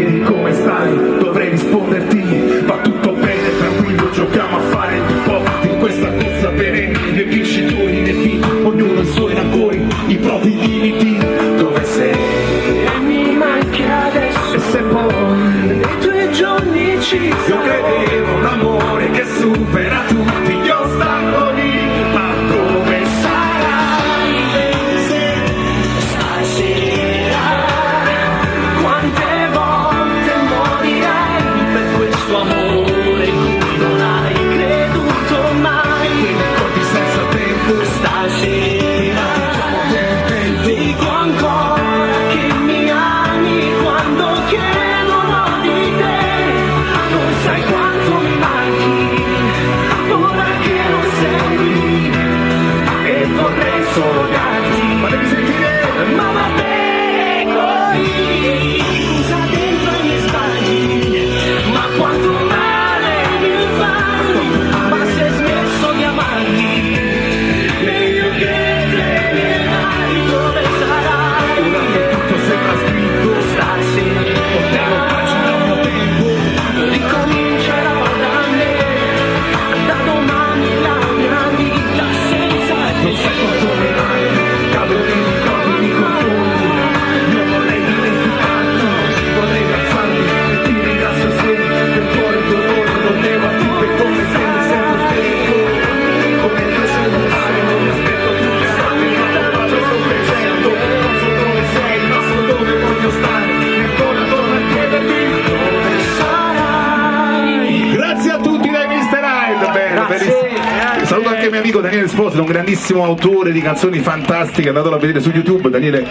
chiedi come stai, dovrei risponderti va tutto bene, tranquillo, giochiamo a fare hip hop in questa corsa perenne, né vincitori né vinti, ognuno i suoi rancori, i propri limiti. Dove sei? E mi manchi adesso, E se poi nei tuoi giorni ci io credevo un amore che supera tutti gli ostacoli, ma come sarai stasera? Quante volte morirai per questo amore in cui non hai creduto mai? ricordi senza tempo? Stasera dico ancora che mi ami quando chiedono di te. Non sai quanto mi manchi ora che non sei qui, e vorrei solo darti, Ma devi sentire! ma vabbè così. Scusa dentro i miei sbagli, ma quanto male mi fai. Ma se hai smesso di amarmi, meglio che te ne vai. Dove sarai? Ora che tutto sembra scritto, Stasera portiamo pagina un tempo. ricomincerò da me, da domani la mia vita senza Non sai te. quanto mi manchi, cado nei ricordi, mi confondi. Io vorrei dimenticarti, vorrei alzarmi e ti ringrazio se del cuore il dolore lo devo a te, come se mi sento sterco. Come cresce il mare, non mi aspetto più che salvi, ma non faccio sto crescendo. Non so dove sei, ma so dove voglio stare. E ancora torno a chiederti dove Sarai. Grazie a tutti dai Mr. Hyde. Bene, Grazie, bellissimo. Saluto anche mio amico Daniele Esposito, un grandissimo autore di canzoni fantastiche, andatelo a vedere su YouTube. Daniele